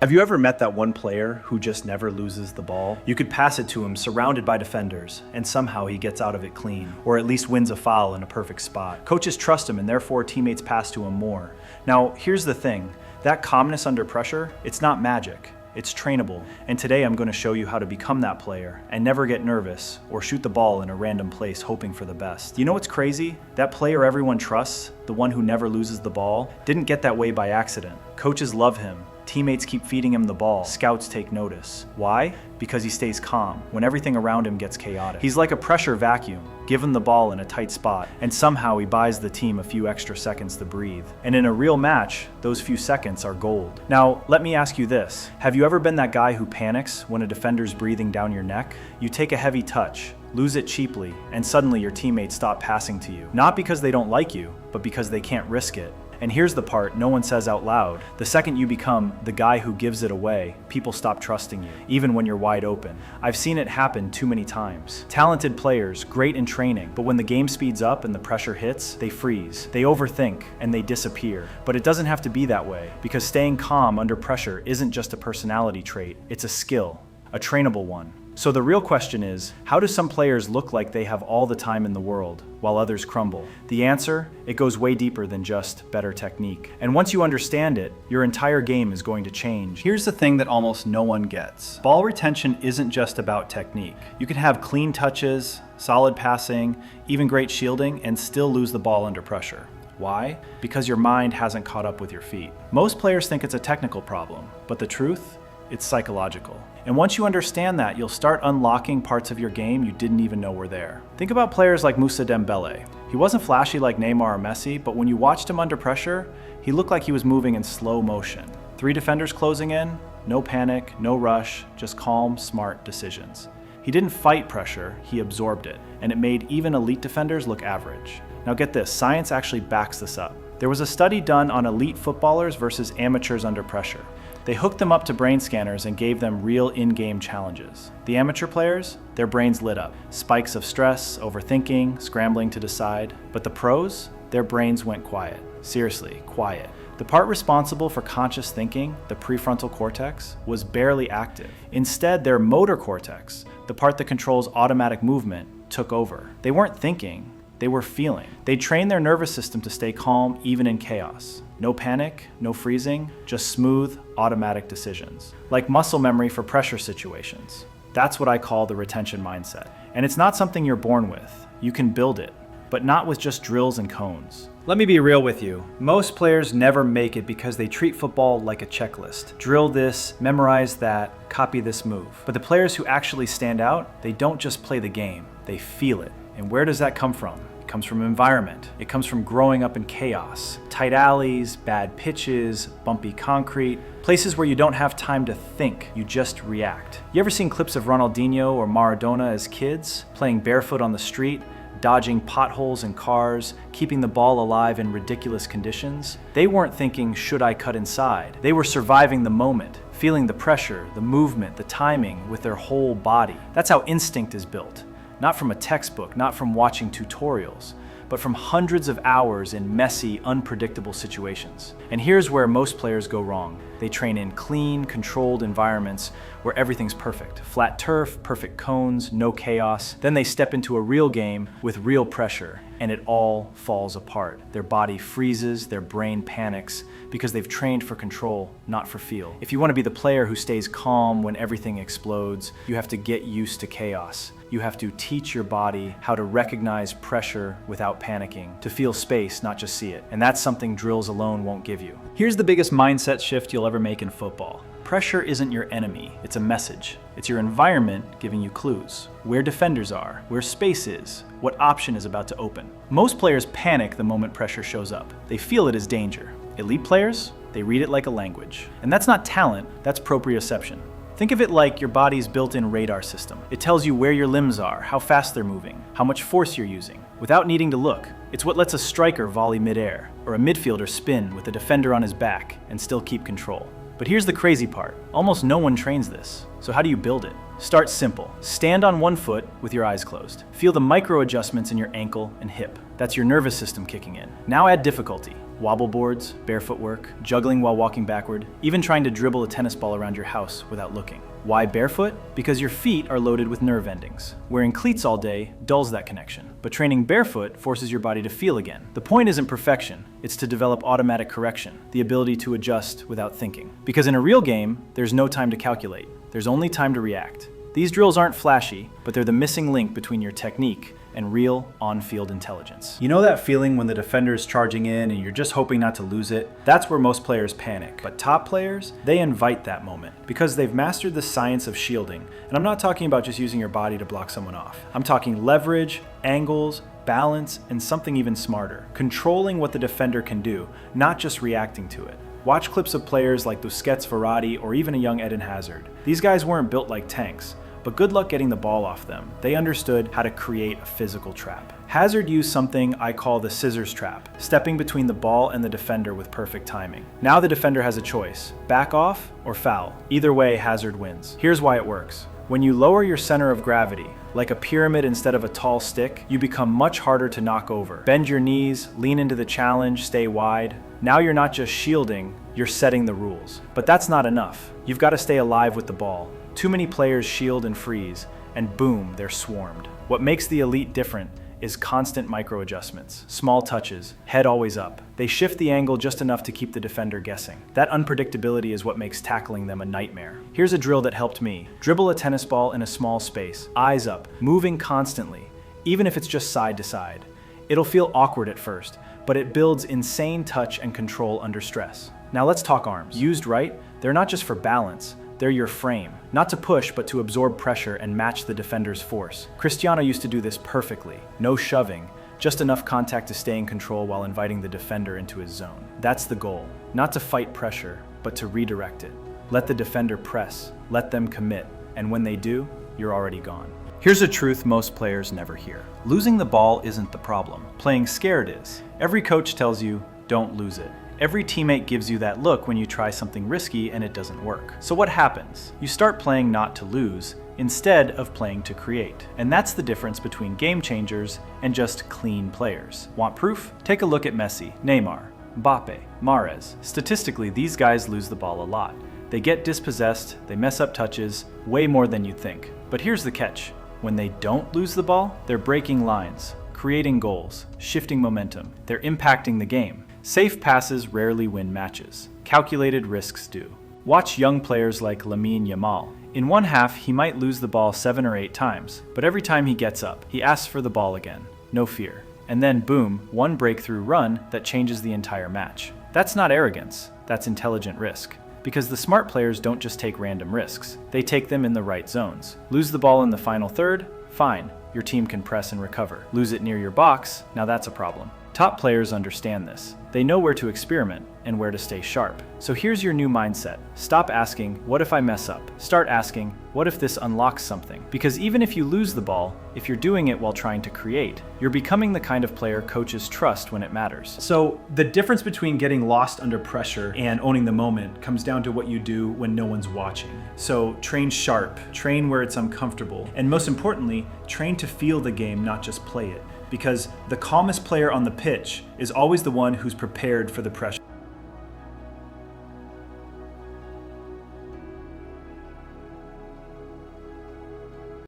Have you ever met that one player who just never loses the ball? You could pass it to him surrounded by defenders, and somehow he gets out of it clean, or at least wins a foul in a perfect spot. Coaches trust him and therefore teammates pass to him more. Now, here's the thing, that calmness under pressure, it's not magic. It's trainable, and today I'm going to show you how to become that player and never get nervous or shoot the ball in a random place hoping for the best. You know what's crazy? That player everyone trusts, the one who never loses the ball, didn't get that way by accident. Coaches love him. Teammates keep feeding him the ball. Scouts take notice. Why? Because he stays calm when everything around him gets chaotic. He's like a pressure vacuum. Give him the ball in a tight spot, and somehow he buys the team a few extra seconds to breathe. And in a real match, those few seconds are gold. Now, let me ask you this. Have you ever been that guy who panics when a defender's breathing down your neck? You take a heavy touch, lose it cheaply, and suddenly your teammates stop passing to you. Not because they don't like you, but because they can't risk it. And here's the part no one says out loud. The second you become the guy who gives it away, people stop trusting you, even when you're wide open. I've seen it happen too many times. Talented players, great in training, but when the game speeds up and the pressure hits, they freeze. They overthink and they disappear. But it doesn't have to be that way, because staying calm under pressure isn't just a personality trait, it's a skill, a trainable one. So the real question is, how do some players look like they have all the time in the world, while others crumble? The answer? It goes way deeper than just better technique. And once you understand it, your entire game is going to change. Here's the thing that almost no one gets. Ball retention isn't just about technique. You can have clean touches, solid passing, even great shielding, and still lose the ball under pressure. Why? Because your mind hasn't caught up with your feet. Most players think it's a technical problem, but the truth? It's psychological. And once you understand that, you'll start unlocking parts of your game you didn't even know were there. Think about players like Moussa Dembele. He wasn't flashy like Neymar or Messi, but when you watched him under pressure, he looked like he was moving in slow motion. 3 defenders closing in, no panic, no rush, just calm, smart decisions. He didn't fight pressure, he absorbed it, and it made even elite defenders look average. Now get this, science actually backs this up. There was a study done on elite footballers versus amateurs under pressure. They hooked them up to brain scanners and gave them real in-game challenges. The amateur players, their brains lit up. Spikes of stress, overthinking, scrambling to decide. But the pros, their brains went quiet. Seriously, quiet. The part responsible for conscious thinking, the prefrontal cortex, was barely active. Instead, their motor cortex, the part that controls automatic movement, took over. They weren't thinking, they were feeling. They trained their nervous system to stay calm even in chaos. No panic, no freezing, just smooth, automatic decisions. Like muscle memory for pressure situations. That's what I call the retention mindset. And it's not something you're born with. You can build it, but not with just drills and cones. Let me be real with you. Most players never make it because they treat football like a checklist. Drill this, memorize that, copy this move. But the players who actually stand out, they don't just play the game, they feel it. And where does that come from? It comes from environment. It comes from growing up in chaos. Tight alleys, bad pitches, bumpy concrete, places where you don't have time to think, you just react. You ever seen clips of Ronaldinho or Maradona as kids, playing barefoot on the street, dodging potholes and cars, keeping the ball alive in ridiculous conditions? They weren't thinking, should I cut inside? They were surviving the moment, feeling the pressure, the movement, the timing with their whole body. That's how instinct is built. Not from a textbook, not from watching tutorials, but from hundreds of hours in messy, unpredictable situations. And here's where most players go wrong. They train in clean, controlled environments where everything's perfect. Flat turf, perfect cones, no chaos. Then they step into a real game with real pressure, and it all falls apart. Their body freezes, their brain panics, because they've trained for control, not for feel. If you want to be the player who stays calm when everything explodes, you have to get used to chaos. You have to teach your body how to recognize pressure without panicking, to feel space, not just see it. And that's something drills alone won't give you. Here's the biggest mindset shift you'll ever make in football. Pressure isn't your enemy, it's a message. It's your environment giving you clues. Where defenders are, where space is, what option is about to open. Most players panic the moment pressure shows up. They feel it as danger. Elite players, they read it like a language. And that's not talent, that's proprioception. Think of it like your body's built-in radar system. It tells you where your limbs are, how fast they're moving, how much force you're using, without needing to look. It's what lets a striker volley midair, or a midfielder spin with a defender on his back and still keep control. But here's the crazy part. Almost no one trains this. So how do you build it? Start simple. Stand on one foot with your eyes closed. Feel the micro adjustments in your ankle and hip. That's your nervous system kicking in. Now add difficulty. wobble boards, barefoot work, juggling while walking backward, even trying to dribble a tennis ball around your house without looking. Why barefoot? Because your feet are loaded with nerve endings. Wearing cleats all day dulls that connection, but training barefoot forces your body to feel again. The point isn't perfection, it's to develop automatic correction, the ability to adjust without thinking. Because in a real game, there's no time to calculate, there's only time to react. These drills aren't flashy, but they're the missing link between your technique and real on-field intelligence. You know that feeling when the defender is charging in and you're just hoping not to lose it? That's where most players panic. But top players, they invite that moment because they've mastered the science of shielding. And I'm not talking about just using your body to block someone off. I'm talking leverage, angles, balance, and something even smarter. Controlling what the defender can do, not just reacting to it. Watch clips of players like Busquets, Verratti, or even a young Eden Hazard. These guys weren't built like tanks, but good luck getting the ball off them. They understood how to create a physical trap. Hazard used something I call the scissors trap, stepping between the ball and the defender with perfect timing. Now the defender has a choice, back off or foul. Either way, Hazard wins. Here's why it works. When you lower your center of gravity, like a pyramid instead of a tall stick, you become much harder to knock over. Bend your knees, lean into the challenge, stay wide. Now you're not just shielding, you're setting the rules. But that's not enough. You've got to stay alive with the ball. Too many players shield and freeze, and boom, they're swarmed. What makes the elite different is constant micro adjustments, small touches, head always up. They shift the angle just enough to keep the defender guessing. That unpredictability is what makes tackling them a nightmare. Here's a drill that helped me. Dribble a tennis ball in a small space, eyes up, moving constantly, even if it's just side to side. It'll feel awkward at first, but it builds insane touch and control under stress. Now let's talk arms. Used right, they're not just for balance, they're your frame. Not to push, but to absorb pressure and match the defender's force. Cristiano used to do this perfectly. No shoving, just enough contact to stay in control while inviting the defender into his zone. That's the goal. Not to fight pressure, but to redirect it. Let the defender press, let them commit, and when they do, you're already gone. Here's a truth most players never hear. Losing the ball isn't the problem. Playing scared is. Every coach tells you, don't lose it. Every teammate gives you that look when you try something risky and it doesn't work. So what happens? You start playing not to lose, instead of playing to create. And that's the difference between game changers and just clean players. Want proof? Take a look at Messi, Neymar, Mbappe, Mahrez. Statistically, these guys lose the ball a lot. They get dispossessed, they mess up touches, way more than you'd think. But here's the catch. When they don't lose the ball, they're breaking lines, creating goals, shifting momentum. They're impacting the game. Safe passes rarely win matches. Calculated risks do. Watch young players like Lamine Yamal. In one half, he might lose the ball 7 or 8 times, but every time he gets up, he asks for the ball again. No fear. And then boom, one breakthrough run that changes the entire match. That's not arrogance, that's intelligent risk. Because the smart players don't just take random risks, they take them in the right zones. Lose the ball in the final third? Fine, your team can press and recover. Lose it near your box? Now that's a problem. Top players understand this. They know where to experiment and where to stay sharp. So here's your new mindset. Stop asking, what if I mess up? Start asking, what if this unlocks something? Because even if you lose the ball, if you're doing it while trying to create, you're becoming the kind of player coaches trust when it matters. So the difference between getting lost under pressure and owning the moment comes down to what you do when no one's watching. So train sharp, train where it's uncomfortable, and most importantly, train to feel the game, not just play it. Because the calmest player on the pitch is always the one who's prepared for the pressure.